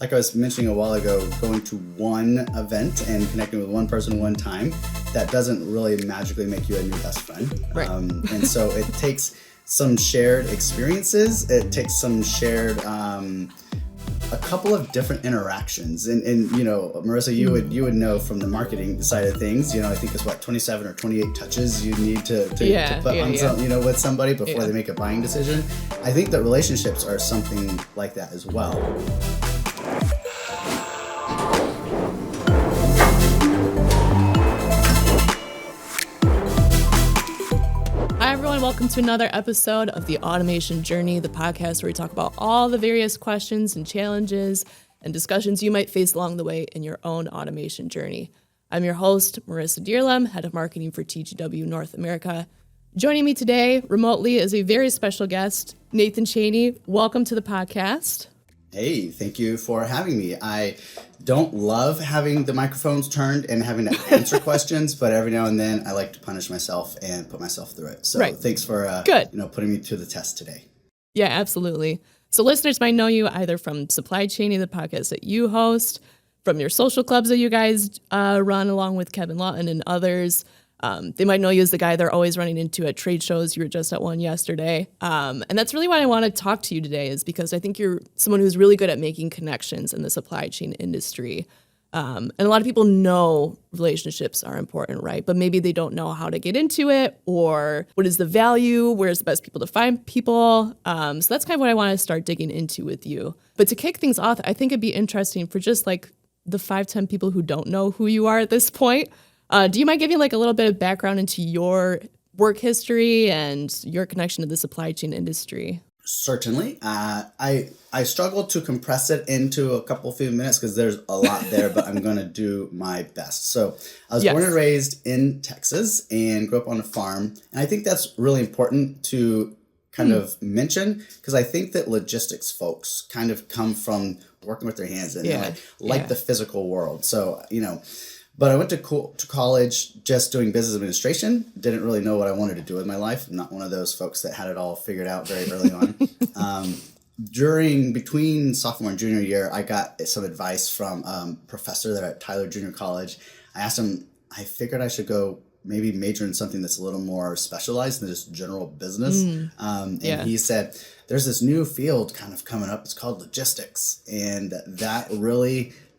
like I was mentioning a while ago, going to one event and connecting with one person one time, that doesn't really magically make you a new best friend. Right. And so it takes some shared experiences. It takes some shared, a couple of different interactions. And you know, Marissa, you would know from the marketing side of things, you know, I think it's 27 or 28 touches you need to put on some, you know, with somebody before they make a buying decision. I think that relationships are something like that as well. Hi, everyone. Welcome to another episode of The Automation Journey, the podcast where we talk about all the various questions and challenges and discussions you might face along the way in your own automation journey. I'm your host, Marissa Dierlam, head of marketing for TGW North America. Joining me today remotely is a very special guest, Nathan Chaney. Welcome to the podcast. Hey, thank you for having me. I don't love having the microphones turned and having to answer questions, but every now and then I like to punish myself and put myself through it. So Thanks for putting me to the test today. Yeah, absolutely. So listeners might know you either from Supply Chaining, the podcast that you host, from your social clubs that you guys run along with Kevin Lawton and others. They might know you as the guy they're always running into at trade shows. You were just at one yesterday. And that's really why I want to talk to you today, is because I think you're someone who's really good at making connections in the supply chain industry. And a lot of people know relationships are important, right? But maybe they don't know how to get into it, or what is the value, where's the best people to find people. So that's kind of what I want to start digging into with you. But to kick things off, I think it'd be interesting for just like the 5-10 people who don't know who you are at this point. Do you mind giving like a little bit of background into your work history and your connection to the supply chain industry? Certainly. I struggled to compress it into a few minutes because there's a lot there, but I'm going to do my best. So I was born and raised in Texas and grew up on a farm. And I think that's really important to kind of mention, because I think that logistics folks kind of come from working with their hands and the physical world. So, you know, but I went to college just doing business administration. Didn't really know what I wanted to do with my life. I'm not one of those folks that had it all figured out very early on. Between sophomore and junior year, I got some advice from a professor there at Tyler Junior College. I asked him, I figured I should go maybe major in something that's a little more specialized than just general business. And he said, there's this new field kind of coming up. It's called logistics. And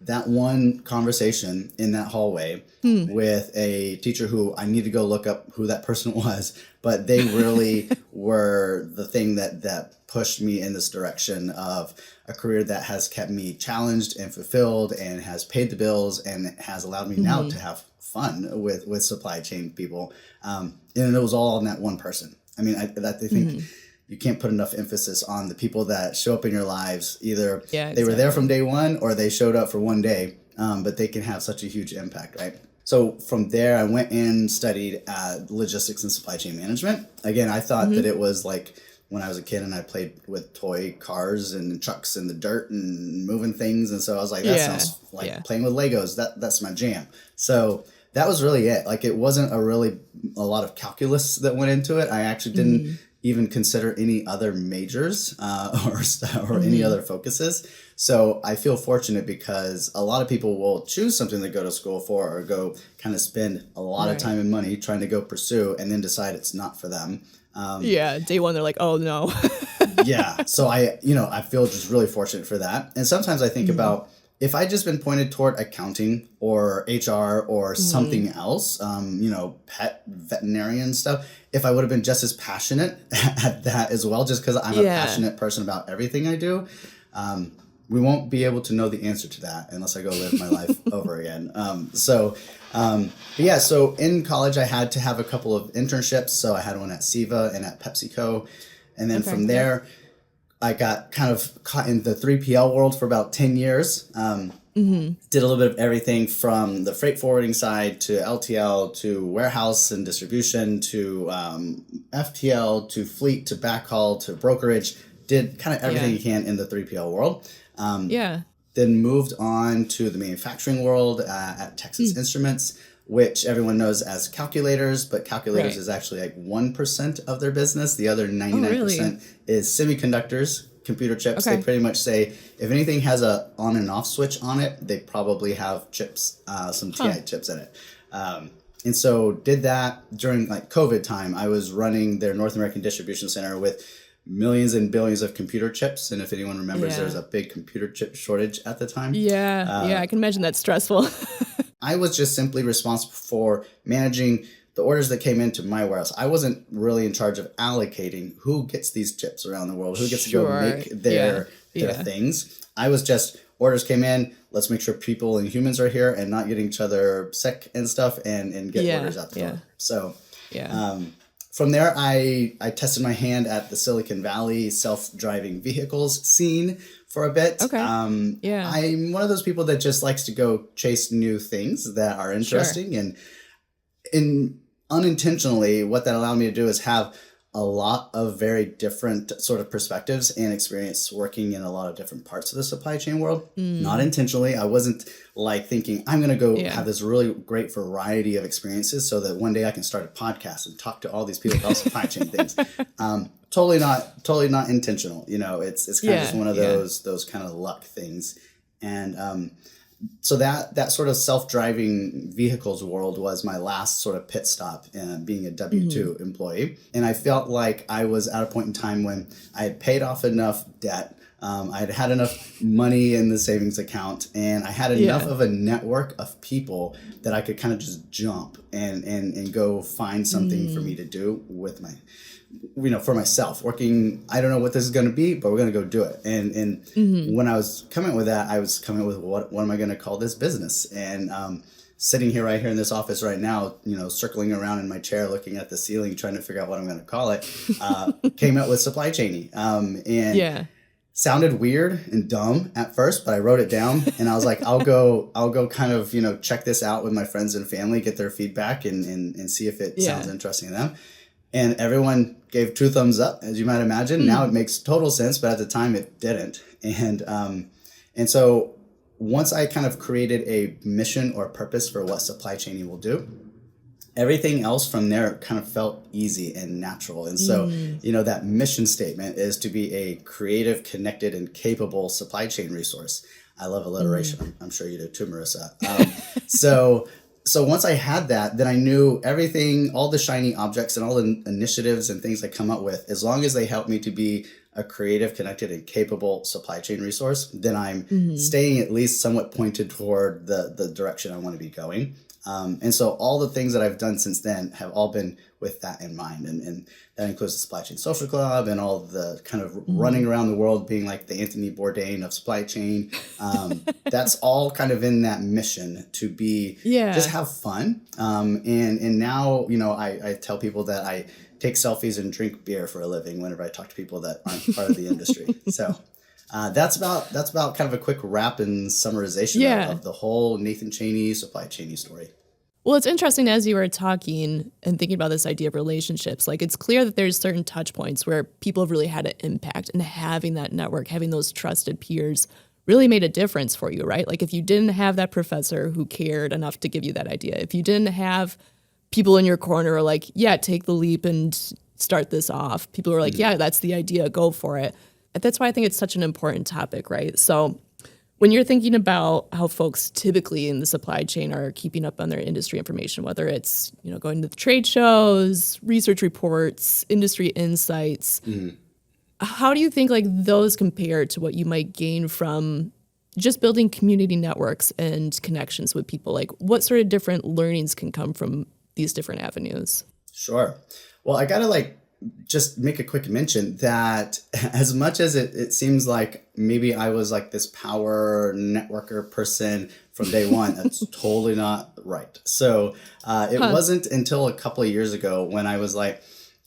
that one conversation in that hallway with a teacher who I need to go look up who that person was, but they really were the thing that pushed me in this direction of a career that has kept me challenged and fulfilled and has paid the bills and has allowed me now to have fun with supply chain people. And it was all in that one person. I mean, I think you can't put enough emphasis on the people that show up in your lives. Either they were there from day one or they showed up for one day, but they can have such a huge impact, right? So from there, I went and studied logistics and supply chain management. Again, I thought that it was like when I was a kid and I played with toy cars and trucks in the dirt and moving things. And so I was like, that sounds like playing with Legos. That's my jam. So that was really it. Like, it wasn't a lot of calculus that went into it. I actually didn't even consider any other majors or any other focuses. So I feel fortunate because a lot of people will choose something to go to school for or go kind of spend a lot of time and money trying to go pursue and then decide it's not for them. Day one, they're like, oh no. So I feel just really fortunate for that. And sometimes I think about, if I just been pointed toward accounting or HR or something else, pet veterinarian stuff, if I would have been just as passionate at that as well, just because I'm a passionate person about everything I do, we won't be able to know the answer to that unless I go live my life over again. So in college, I had to have a couple of internships. So I had one at Seva and at PepsiCo. And then from there, I got kind of caught in the 3PL world for about 10 years. Did a little bit of everything from the freight forwarding side to LTL to warehouse and distribution to FTL to fleet to backhaul to brokerage. Did kind of everything you can in the 3PL world. Then moved on to the manufacturing world at Texas Instruments, which everyone knows as calculators, but calculators is actually like 1% of their business. The other 99% is semiconductors, computer chips. Okay. They pretty much say if anything has a on and off switch on it, they probably have chips, some TI chips in it. And so did that during like COVID time. I was running their North American distribution center with millions and billions of computer chips. And if anyone remembers, there was a big computer chip shortage at the time. Yeah, I can imagine that's stressful. I was just simply responsible for managing the orders that came into my warehouse. I wasn't really in charge of allocating who gets these chips around the world, who gets to go make their things. I was just, orders came in, let's make sure people and humans are here and not getting each other sick and stuff, and get orders out the door. So from there, I tested my hand at the Silicon Valley self-driving vehicles scene for a bit. Okay. I'm one of those people that just likes to go chase new things that are interesting. And unintentionally, what that allowed me to do is have a lot of very different sort of perspectives and experience working in a lot of different parts of the supply chain world. Not intentionally. I wasn't like thinking I'm going to go have this really great variety of experiences so that one day I can start a podcast and talk to all these people about supply chain things. Totally not intentional. You know, it's kind of just one of those kind of luck things. And so that sort of self-driving vehicles world was my last sort of pit stop in being a W-2 employee. And I felt like I was at a point in time when I had paid off enough debt. I had had enough money in the savings account, and I had enough of a network of people that I could kind of just jump and go find something for me to do with my, for myself working. I don't know what this is going to be, but we're going to go do it. And when I was coming with that, I was coming with what am I going to call this business? And sitting here right here in this office right now, circling around in my chair, looking at the ceiling, trying to figure out what I'm going to call it, came up with supply chainy. Sounded weird and dumb at first, but I wrote it down and I was like, I'll go kind of, check this out with my friends and family, get their feedback and see if it sounds interesting to them. And everyone gave 2 thumbs up, as you might imagine. Now it makes total sense, but at the time it didn't. And so once I kind of created a mission or purpose for what supply chaining will do, everything else from there kind of felt easy and natural. And so, that mission statement is to be a creative, connected, and capable supply chain resource. I love alliteration. I'm sure you do too, Marissa. So once I had that, then I knew everything, all the shiny objects and all the initiatives and things I come up with, as long as they help me to be a creative, connected, and capable supply chain resource, then I'm staying at least somewhat pointed toward the direction I want to be going. And so all the things that I've done since then have all been with that in mind. And that includes the Supply Chain Social Club and all the kind of running around the world being like the Anthony Bourdain of supply chain. That's all kind of in that mission to be, just have fun. And now, I tell people that I take selfies and drink beer for a living whenever I talk to people that aren't part of the industry. So that's about kind of a quick wrap and summarization of the whole Nathan Chaney supply chain story. Well, it's interesting as you were talking and thinking about this idea of relationships, like it's clear that there's certain touch points where people have really had an impact, and having that network, having those trusted peers really made a difference for you, right? Like if you didn't have that professor who cared enough to give you that idea, if you didn't have people in your corner who are like, take the leap and start this off. People are like, that's the idea, go for it. And that's why I think it's such an important topic, right? So when you're thinking about how folks typically in the supply chain are keeping up on their industry information, whether it's, going to the trade shows, research reports, industry insights, how do you think like those compare to what you might gain from just building community networks and connections with people? Like what sort of different learnings can come from these different avenues? Sure. Well, I gotta just make a quick mention that as much as it seems like maybe I was like this power networker person from day one, that's totally not right. So it wasn't until a couple of years ago when I was like,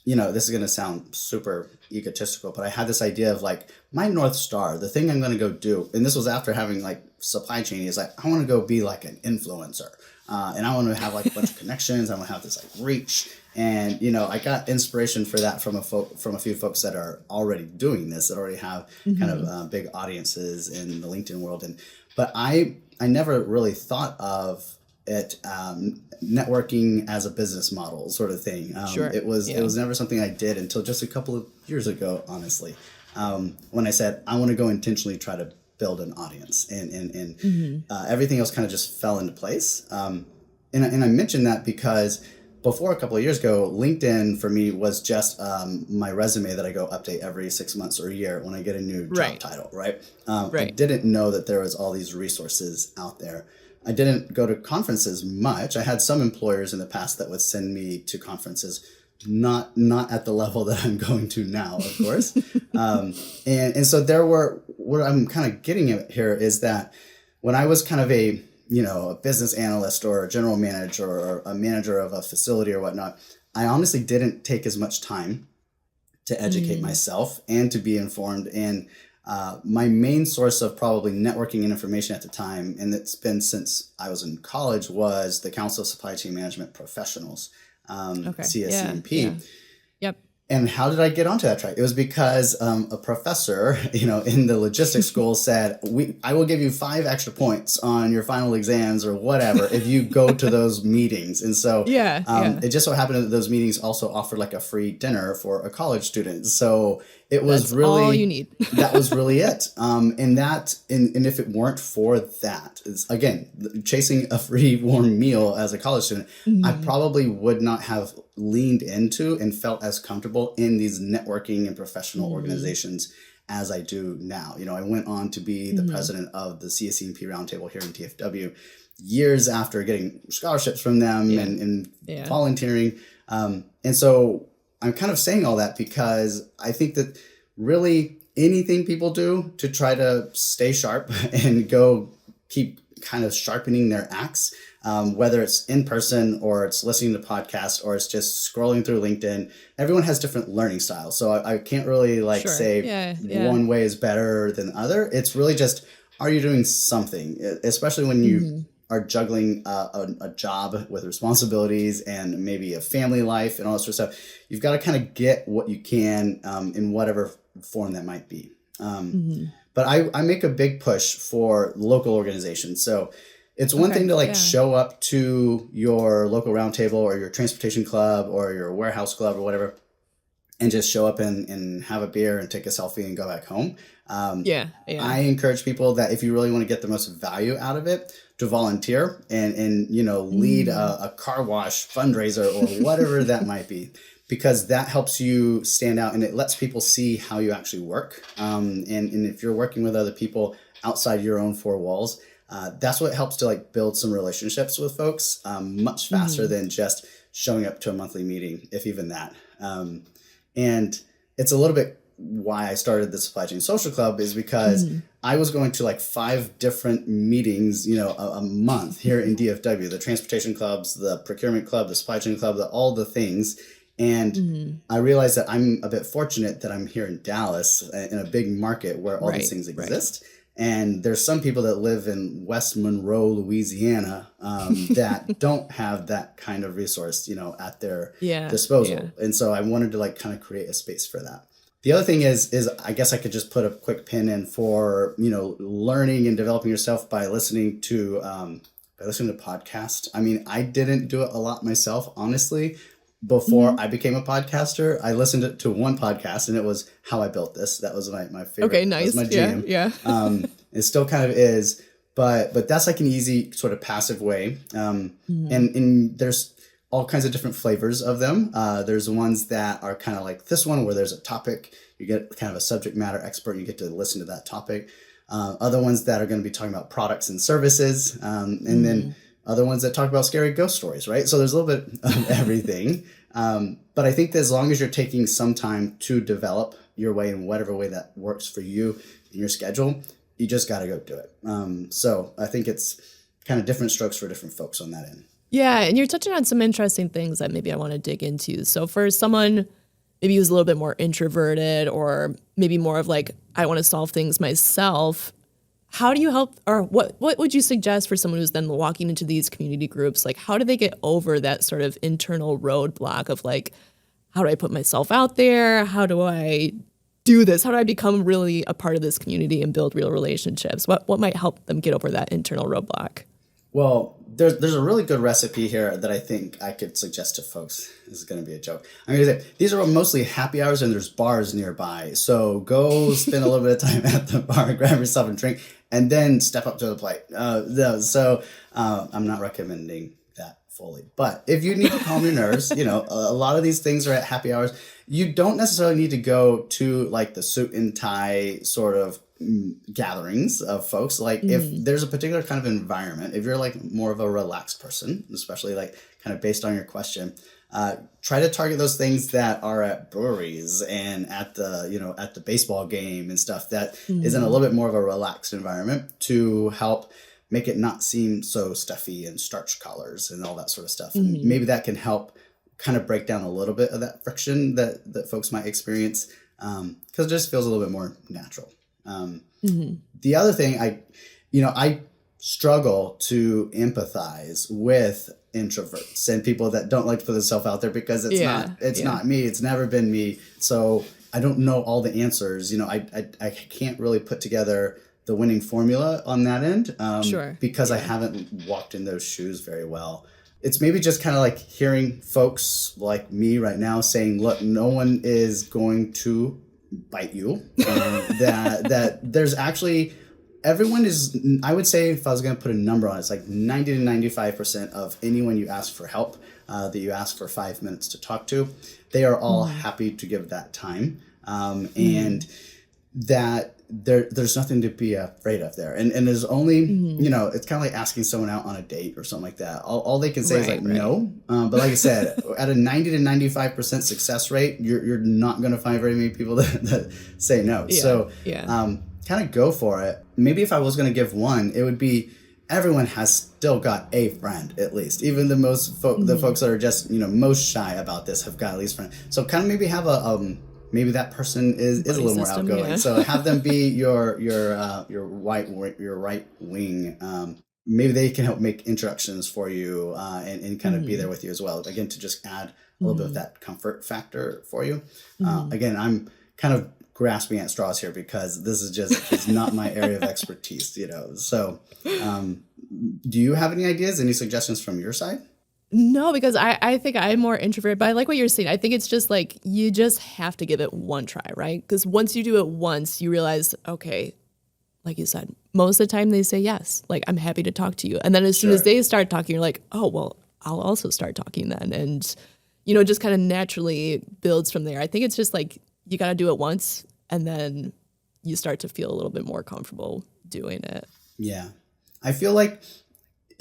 this is going to sound super egotistical, but I had this idea of like my North Star, the thing I'm going to go do. And this was after having like supply chain is like, I want to go be like an influencer. And I want to have like a bunch of connections. I want to have this like reach. And, I got inspiration for that from a few folks that are already doing this, that already have kind of big audiences in the LinkedIn world. But I never really thought of it networking as a business model sort of thing. It was never something I did until just a couple of years ago, honestly. when I said I want to go intentionally try to build an audience, and everything else kind of just fell into place. And I mentioned that because before a couple of years ago, LinkedIn for me was just my resume that I go update every 6 months or a year when I get a new job title, right? I didn't know that there was all these resources out there. I didn't go to conferences much. I had some employers in the past that would send me to conferences, not at the level that I'm going to now, of course. And so there were, what I'm kind of getting at here is that when I was kind of a business analyst or a general manager or a manager of a facility or whatnot, I honestly didn't take as much time to educate myself and to be informed. And my main source of probably networking and information at the time, and it's been since I was in college, was the Council of Supply Chain Management Professionals, CSCMP. Yeah. Yep. And how did I get onto that track? It was because a professor, in the logistics school said, I will give you 5 extra points on your final exams or whatever if you go to those meetings. And so it just so happened that those meetings also offered like a free dinner for a college student. So it was That's really all you need. that was really it. And if it weren't for that, it's, again, chasing a free warm meal as a college student, I probably would not have leaned into and felt as comfortable in these networking and professional organizations as I do now. I went on to be the president of the CSCMP Roundtable here in TFW years after getting scholarships from them and volunteering. And so I'm kind of saying all that because I think that really anything people do to try to stay sharp and keep kind of sharpening their axe, whether it's in person or it's listening to podcasts or it's just scrolling through LinkedIn, everyone has different learning styles. So I can't really say one way is better than the other. It's really just, are you doing something, especially when you are juggling a job with responsibilities and maybe a family life and all that sort of stuff. You've got to kind of get what you can in whatever form that might be. But I make a big push for local organizations. So it's one thing to show up to your local roundtable or your transportation club or your warehouse club or whatever, and just show up and have a beer and take a selfie and go back home. I encourage people that if you really want to get the most value out of it, to volunteer and lead a car wash fundraiser or whatever that might be, because that helps you stand out and it lets people see how you actually work. And if you're working with other people outside your own 4 walls, that's what helps to build some relationships with folks much faster than just showing up to a monthly meeting, if even that. And it's a little bit why I started the Supply Chain Social Club, is because I was going to 5 different meetings, a month here in DFW, the transportation clubs, the procurement club, the supply chain club, all the things. And I realized that I'm a bit fortunate that I'm here in Dallas in a big market where all these things exist. And there's some people that live in West Monroe, Louisiana, that don't have that kind of resource, at their disposal. And so I wanted to kind of create a space for that. The other thing is I guess I could just put a quick pin in for, learning and developing yourself by listening to podcasts. I mean, I didn't do it a lot myself, honestly. Before I became a podcaster, I listened to one podcast and it was How I Built This. That was my favorite. Okay, nice. That was my jam. It still kind of is, but that's an easy sort of passive way. And there's all kinds of different flavors of them. There's ones that are kind of like this one where there's a topic, you get kind of a subject matter expert, you get to listen to that topic. Other ones that are going to be talking about products and services, and then other ones that talk about scary ghost stories, right? So there's a little bit of everything. But I think that as long as you're taking some time to develop your way in whatever way that works for you in your schedule, you just got to go do it. So I think it's kind of different strokes for different folks on that end. Yeah, and you're touching on some interesting things that maybe I want to dig into. So for someone maybe who's a little bit more introverted or maybe more of I want to solve things myself, how do you help, or what would you suggest for someone who's then walking into these community groups? How do they get over that sort of internal roadblock of how do I put myself out there? How do I do this? How do I become really a part of this community and build real relationships? What might help them get over that internal roadblock? Well, there's a really good recipe here that I think I could suggest to folks. This is going to be a joke. I'm going to say these are mostly happy hours and there's bars nearby. So go spend a little bit of time at the bar, grab yourself a drink, and then step up to the plate. I'm not recommending that fully. But if you need to calm your nerves, a lot of these things are at happy hours. You don't necessarily need to go to like the suit and tie sort of gatherings of folks. Like if there's a particular kind of environment, if you're like more of a relaxed person, especially like kind of based on your question, try to target those things that are at breweries and at the baseball game and stuff that is in a little bit more of a relaxed environment to help make it not seem so stuffy and starch colors and all that sort of stuff. And maybe that can help kind of break down a little bit of that friction that folks might experience, because it just feels a little bit more natural. The other thing I struggle to empathize with introverts and people that don't like to put themselves out there because it's not me. It's never been me. So I don't know all the answers. I can't really put together the winning formula on that end. Because I haven't walked in those shoes very well. It's maybe just kind of like hearing folks like me right now saying, look, no one is going to bite you. That there's actually, everyone is, I would say if I was going to put a number on it, it's like 90 to 95% of anyone you ask for help, that you ask for 5 minutes to talk to, they are all happy to give that time. And that there's nothing to be afraid of there. And there's only, it's kind of like asking someone out on a date or something like that. All they can say is like, no. But like I said, at a 90 to 95% success rate, you're not going to find very many people that say no. Kind of go for it. Maybe if I was going to give one, it would be everyone has still got a friend, at least. Even the the folks that are just, most shy about this have got at least friends. So kind of maybe have maybe that person is a little more outgoing. Yeah. So have them be your right wing. Maybe they can help make introductions for you and kind of be there with you as well. Again, to just add a little bit of that comfort factor for you. Again, I'm kind of grasping at straws here because this is it's not my area of expertise, So do you have any ideas, any suggestions from your side? No, because I think I'm more introverted, but I like what you're saying. I think it's just like, you just have to give it one try, right? Because once you do it once, you realize, okay, like you said, most of the time they say yes. Like, I'm happy to talk to you. And then as soon as they start talking, you're like, oh, well, I'll also start talking then. And, just kind of naturally builds from there. I think it's just like, you got to do it once and then you start to feel a little bit more comfortable doing it. Yeah. I feel like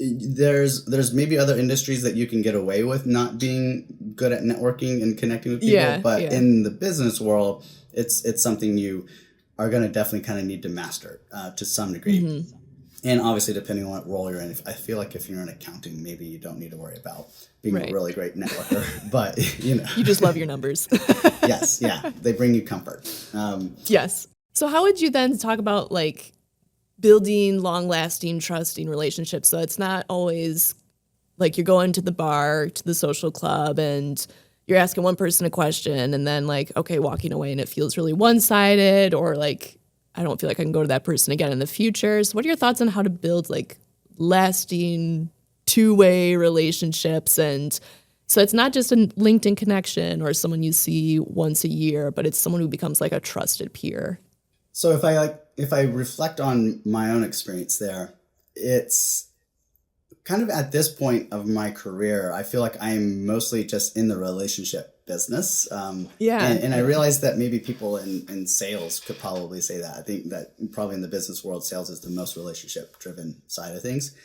there's maybe other industries that you can get away with not being good at networking and connecting with people, but in the business world, it's something you are going to definitely kind of need to master to some degree. And obviously, depending on what role you're in, I feel like if you're in accounting, maybe you don't need to worry about being a really great networker, but you just love your numbers. Yes, yeah, they bring you comfort. Yes. So how would you then talk about like building long-lasting, trusting relationships? So it's not always like you're going to the bar, to the social club, and you're asking one person a question and then like, okay, walking away and it feels really one-sided, or like, I don't feel like I can go to that person again in the future. So what are your thoughts on how to build like lasting two-way relationships? And so it's not just a LinkedIn connection or someone you see once a year, but it's someone who becomes like a trusted peer. So if I reflect on my own experience there, it's kind of at this point of my career, I feel like I'm mostly just in the relationship business. And I realize that maybe people in sales could probably say that. I think that probably in the business world, sales is the most relationship driven side of things.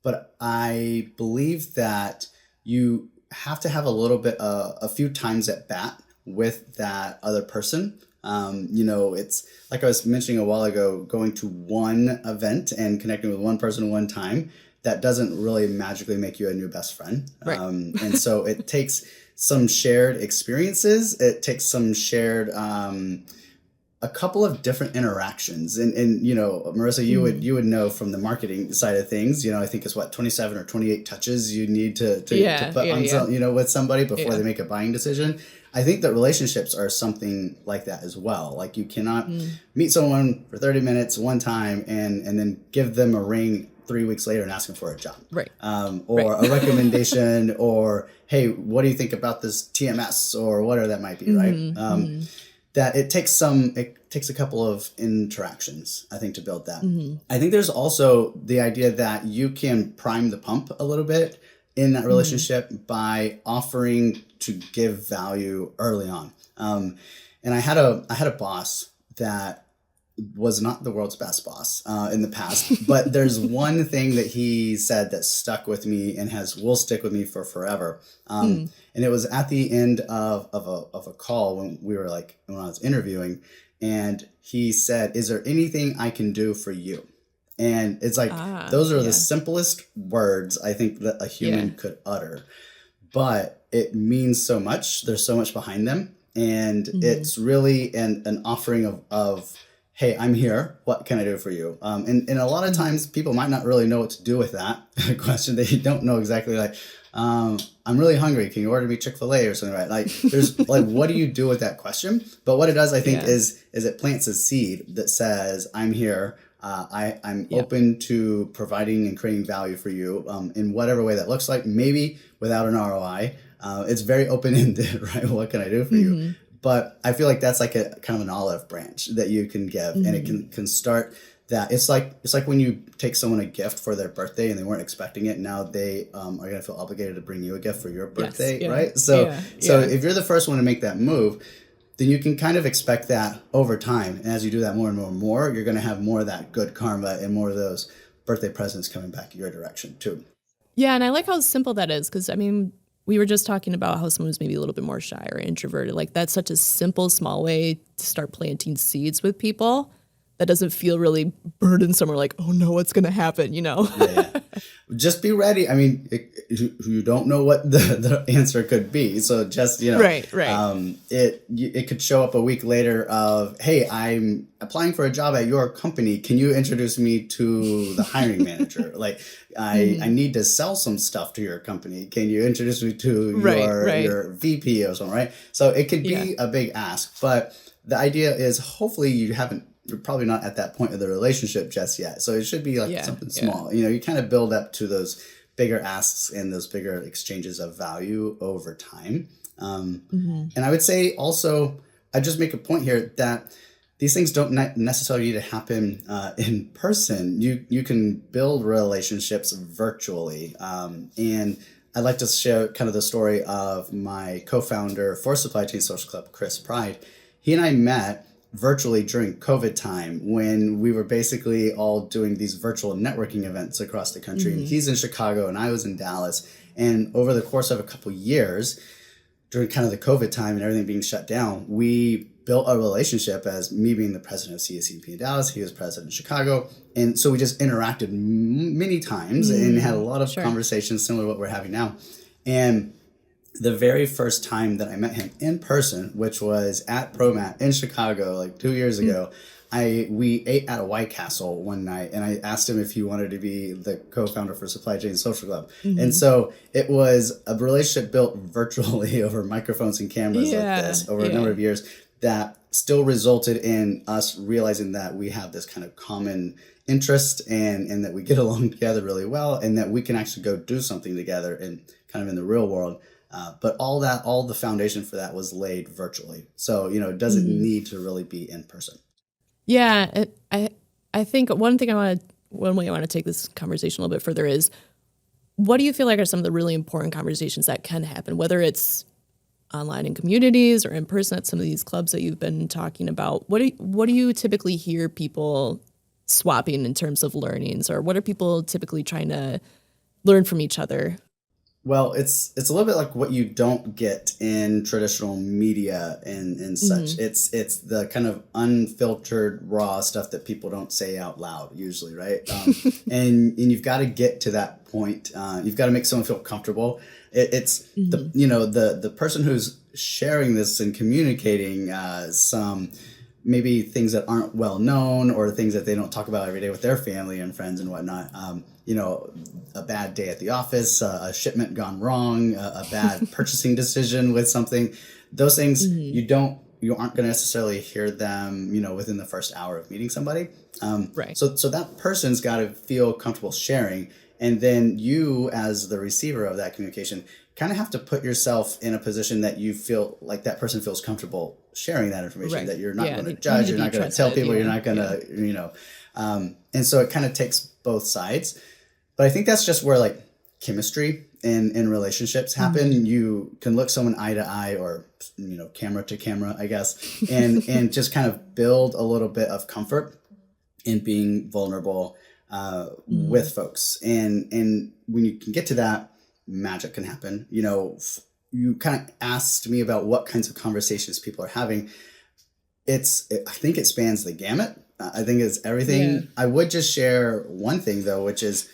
But I believe that you have to have a little bit, a few times at bat with that other person. It's like I was mentioning a while ago, going to one event and connecting with one person one time, that doesn't really magically make you a new best friend. Right. And so it takes some shared experiences. It takes some shared, a couple of different interactions. And Marissa, you would know from the marketing side of things, I think it's 27 or 28 touches you need to put on some, with somebody before they make a buying decision. I think that relationships are something like that as well. Like you cannot meet someone for 30 minutes one time and then give them a ring 3 weeks later and ask them for a job. Right. Or a recommendation or, hey, what do you think about this TMS or whatever that might be, right? That it takes a couple of interactions, I think, to build that. I think there's also the idea that you can prime the pump a little bit in that relationship by offering to give value early on. And I had a boss that was not the world's best boss in the past, but there's one thing that he said that stuck with me and will stick with me for forever. And it was at the end of a call when I was interviewing, and he said, "Is there anything I can do for you?" And it's like, those are the simplest words I think that a human could utter, but it means so much. There's so much behind them. And it's really an offering of, hey, I'm here. What can I do for you? And a lot of times people might not really know what to do with that question. They don't know exactly like, I'm really hungry. Can you order me Chick-fil-A or something, right? Like there's like, what do you do with that question? But what it does, I think, is it plants a seed that says, I'm here. I'm open to providing and creating value for you in whatever way that looks like, maybe without an ROI. It's very open-ended, right? What can I do for you? But I feel like that's like a kind of an olive branch that you can give, and it can start that. It's like when you take someone a gift for their birthday and they weren't expecting it. Now they are going to feel obligated to bring you a gift for your birthday, right? So if you're the first one to make that move, then you can kind of expect that over time. And as you do that more and more and more, you're going to have more of that good karma and more of those birthday presents coming back your direction too. Yeah, and I like how simple that is, because I mean, we were just talking about how someone who's maybe a little bit more shy or introverted. Like that's such a simple, small way to start planting seeds with people that doesn't feel really burdensome or like, oh no, what's going to happen, you know? Just be ready. I mean, you don't know what the answer could be. So just, right. It could show up a week later of, hey, I'm applying for a job at your company. Can you introduce me to the hiring manager? Like I need to sell some stuff to your company. Can you introduce me to your VP or something, right? So it could be a big ask, but the idea is hopefully you're probably not at that point of the relationship just yet. So it should be like something small. You kind of build up to those bigger asks and those bigger exchanges of value over time. And I would say also, I just make a point here that these things don't necessarily need to happen in person. You can build relationships virtually. And I'd like to share kind of the story of my co-founder for Supply Chain Social Club, Chris Pride. He and I met virtually during COVID time when we were basically all doing these virtual networking events across the country. And he's in Chicago and I was in Dallas. And over the course of a couple of years, during kind of the COVID time and everything being shut down, we built a relationship as me being the president of CSCP in Dallas, he was president in Chicago. And so we just interacted many times and had a lot of conversations similar to what we're having now. And the very first time that I met him in person, which was at ProMat in Chicago, like 2 years ago, we ate at a White Castle one night, and I asked him if he wanted to be the co-founder for Supply Chain Social Club. And so it was a relationship built virtually over microphones and cameras like this over a number of years that still resulted in us realizing that we have this kind of common interest and that we get along together really well, and that we can actually go do something together and kind of in the real world. But all the foundation for that was laid virtually. So, it doesn't need to really be in person. Yeah. I think one way I want to take this conversation a little bit further is, what do you feel like are some of the really important conversations that can happen, whether it's online in communities or in person at some of these clubs that you've been talking about? What do you typically hear people swapping in terms of learnings, or what are people typically trying to learn from each other? Well, it's a little bit like what you don't get in traditional media and such. It's the kind of unfiltered, raw stuff that people don't say out loud usually, right? And you've got to get to that point. You've got to make someone feel comfortable. It's the person who's sharing this and communicating some maybe things that aren't well known or things that they don't talk about every day with their family and friends and whatnot. A bad day at the office, a shipment gone wrong, a bad purchasing decision with something. those things you aren't going to necessarily hear them, within the first hour of meeting somebody. Right. So that person's got to feel comfortable sharing. And then you, as the receiver of that communication, kind of have to put yourself in a position that you feel like that person feels comfortable sharing that information, Right. that you're not Yeah, going to you judge, need to you're not be going to tell trusted, people, you're yeah, not going to, and so it kind of takes both sides. But I think that's just where like chemistry in relationships happen. You can look someone eye to eye, or camera to camera, I guess, and just kind of build a little bit of comfort in being vulnerable with folks. And when you can get to that, magic can happen. You kind of asked me about what kinds of conversations people are having. I think it spans the gamut. I think it's everything. Yeah. I would just share one thing though, which is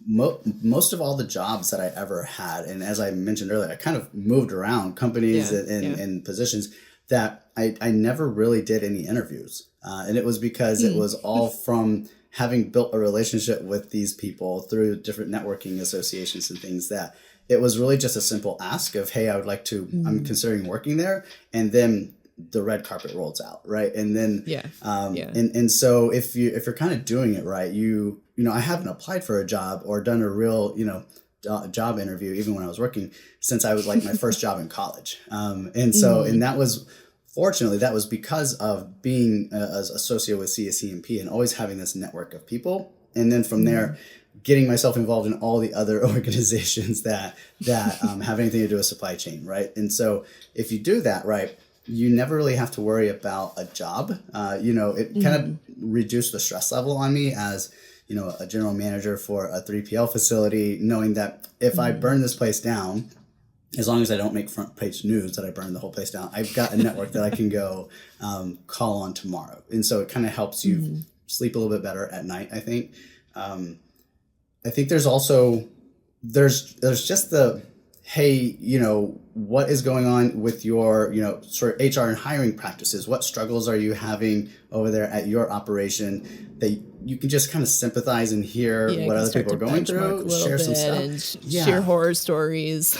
most of all the jobs that I ever had, and as I mentioned earlier, I kind of moved around companies and positions, that I never really did any interviews. And it was because it was all from having built a relationship with these people through different networking associations and things, that it was really just a simple ask of, hey, I would like to, I'm considering working there. And then the red carpet rolls out. Right. And then, and so if you're kind of doing it right, I haven't applied for a job or done a real, job interview, even when I was working, since I was like my first job in college. And so, and that was, fortunately, that was because of being associated with CSCMP and always having this network of people. And then from there, getting myself involved in all the other organizations that have anything to do with supply chain, right? And so if you do that right, you never really have to worry about a job. It kind of reduced the stress level on me as, a general manager for a 3PL facility, knowing that if I burn this place down, as long as I don't make front page news that I burned the whole place down, I've got a network that I can go call on tomorrow. And so it kind of helps you sleep a little bit better at night, I think. I think there's also, there's just the, hey, what is going on with your, sort of HR and hiring practices? What struggles are you having over there at your operation that you can just kind of sympathize and hear what other people are going through, share some stuff, and share horror stories.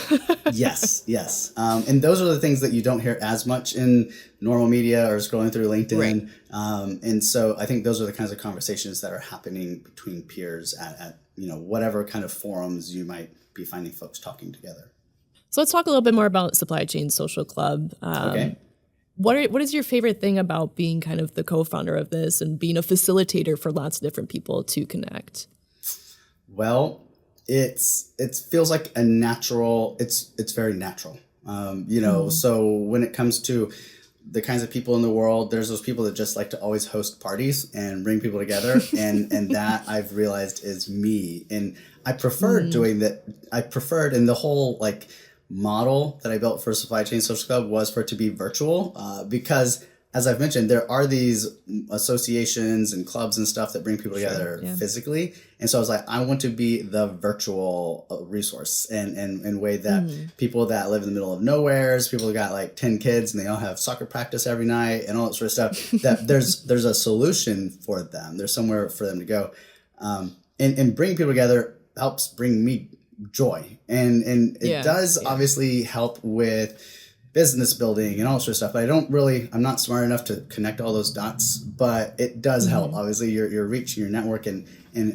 Yes. And those are the things that you don't hear as much in normal media or scrolling through LinkedIn. Right. And so I think those are the kinds of conversations that are happening between peers at whatever kind of forums you might be finding folks talking together. So let's talk a little bit more about Supply Chain Social Club. Okay. What is your favorite thing about being kind of the co-founder of this and being a facilitator for lots of different people to connect? Well, it feels like a natural. It's very natural. So when it comes to the kinds of people in the world, there's those people that just like to always host parties and bring people together, and that I've realized is me, and I preferred doing that. I preferred, and the whole like model that I built for Supply Chain Social Club was for it to be virtual, because as I've mentioned, there are these associations and clubs and stuff that bring people together physically. And so I was like, I want to be the virtual resource and way that people that live in the middle of nowheres, people who got like 10 kids and they all have soccer practice every night and all that sort of stuff, that there's a solution for them. There's somewhere for them to go. And bringing people together helps bring me joy. And it does obviously help with business building and all sorts of stuff. But I'm not smart enough to connect all those dots, but it does help. Obviously, you're reaching your network and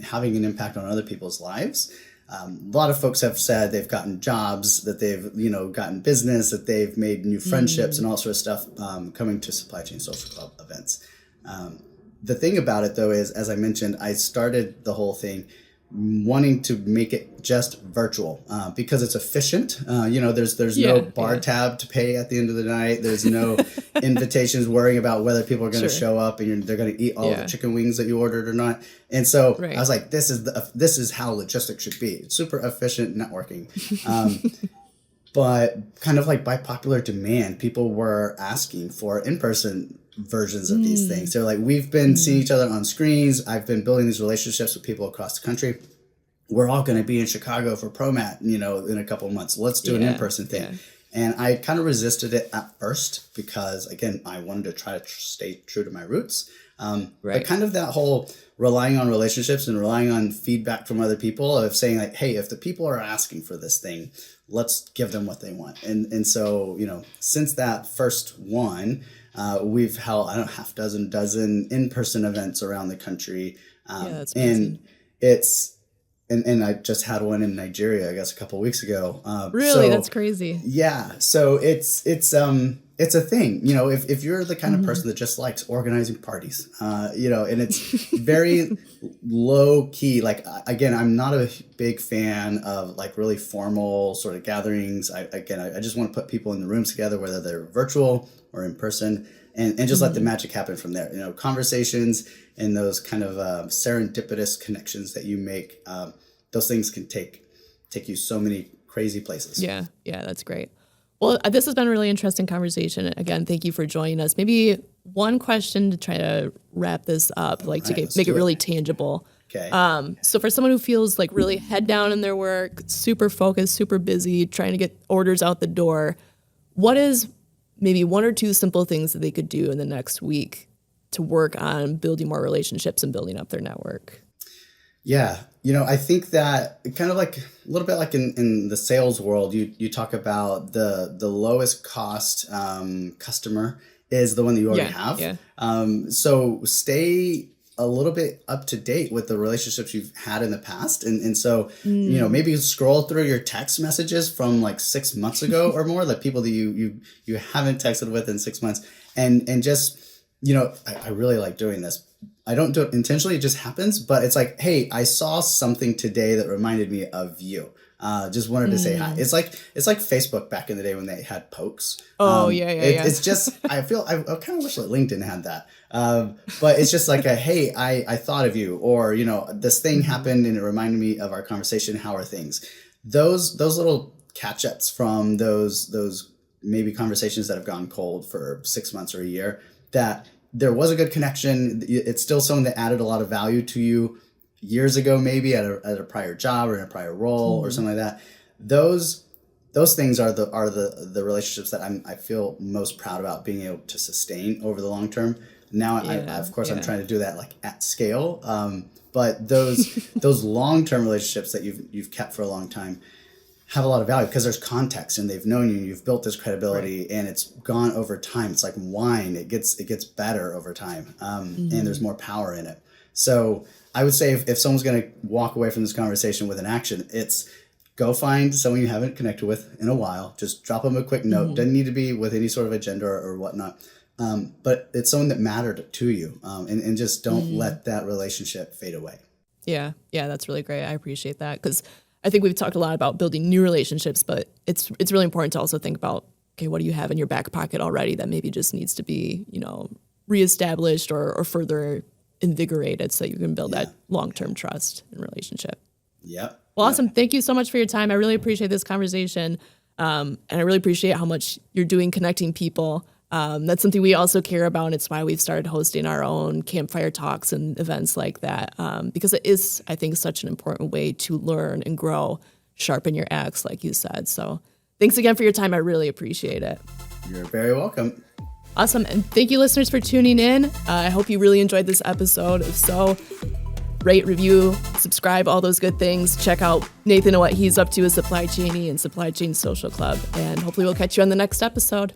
having an impact on other people's lives. A lot of folks have said they've gotten jobs, that they've gotten business, that they've made new friendships and all sorts of stuff coming to Supply Chain Social Club events. The thing about it, though, is, as I mentioned, I started the whole thing wanting to make it just virtual because it's efficient. There's no bar tab to pay at the end of the night. There's no invitations worrying about whether people are going to show up and they're going to eat all the chicken wings that you ordered or not. And so I was like, this is how logistics should be. It's super efficient networking. But kind of like by popular demand, people were asking for in-person versions of these things. They're like, we've been seeing each other on screens. I've been building these relationships with people across the country. We're all going to be in Chicago for ProMat, in a couple of months. Let's do an in-person thing. Yeah. And I kind of resisted it at first because, again, I wanted to try to stay true to my roots. But kind of that whole relying on relationships and relying on feedback from other people of saying like, hey, if the people are asking for this thing, let's give them what they want. And so, since that first one, we've held, half dozen in-person events around the country. That's amazing. And I just had one in Nigeria, I guess, a couple of weeks ago. Really? That's crazy. Yeah. So it's a thing, if you're the kind of person that just likes organizing parties, and it's very low key. Like, again, I'm not a big fan of like really formal sort of gatherings. I just want to put people in the rooms together, whether they're virtual or in person, and just let the magic happen from there. Conversations and those kind of serendipitous connections that you make, those things can take you so many crazy places. Yeah, that's great. Well, this has been a really interesting conversation. Again, thank you for joining us. Maybe one question to try to wrap this up, make it really tangible. Okay. So for someone who feels like really head down in their work, super focused, super busy, trying to get orders out the door, what is maybe one or two simple things that they could do in the next week to work on building more relationships and building up their network? Yeah. I think that kind of like a little bit like in the sales world, you talk about the lowest cost customer is the one that you already have. Yeah. So stay a little bit up to date with the relationships you've had in the past. And so, maybe scroll through your text messages from like 6 months ago or more, like people that you haven't texted with in 6 months. And just, I really like doing this. I don't do it intentionally. It just happens. But it's like, hey, I saw something today that reminded me of you. Just wanted to say hi. It's like Facebook back in the day when they had pokes. It's just, I kind of wish that LinkedIn had that. But it's just like hey, I thought of you, or, this thing happened and it reminded me of our conversation. How are things? Those little catch ups from those maybe conversations that have gone cold for 6 months or a year, that there was a good connection. It's still someone that added a lot of value to you years ago, maybe at a prior job or in a prior role or something like that. Those things are the relationships that I feel most proud about being able to sustain over the long term. Now, I'm trying to do that like at scale. But those long-term relationships that you've kept for a long time have a lot of value because there's context and they've known you, you've built this credibility, and it's gone over time. It's like wine. It gets better over time. And there's more power in it. So I would say if someone's going to walk away from this conversation with an action, it's go find someone you haven't connected with in a while. Just drop them a quick note. Doesn't need to be with any sort of agenda or whatnot. But it's someone that mattered to you, and just don't let that relationship fade away. Yeah, that's really great. I appreciate that because I think we've talked a lot about building new relationships, but it's really important to also think about, okay, what do you have in your back pocket already that maybe just needs to be, reestablished or further invigorated so you can build that long-term trust and relationship. Yeah. Well, awesome. Thank you so much for your time. I really appreciate this conversation. And I really appreciate how much you're doing connecting people. That's something we also care about, and it's why we've started hosting our own campfire talks and events like that, because it is, I think, such an important way to learn and grow, sharpen your axe, like you said. So thanks again for your time. I really appreciate it. You're very welcome. Awesome. And thank you, listeners, for tuning in. I hope you really enjoyed this episode. If so, rate, review, subscribe, all those good things. Check out Nathan and what he's up to with Supply Chaney and Supply Chain Social Club. And hopefully we'll catch you on the next episode.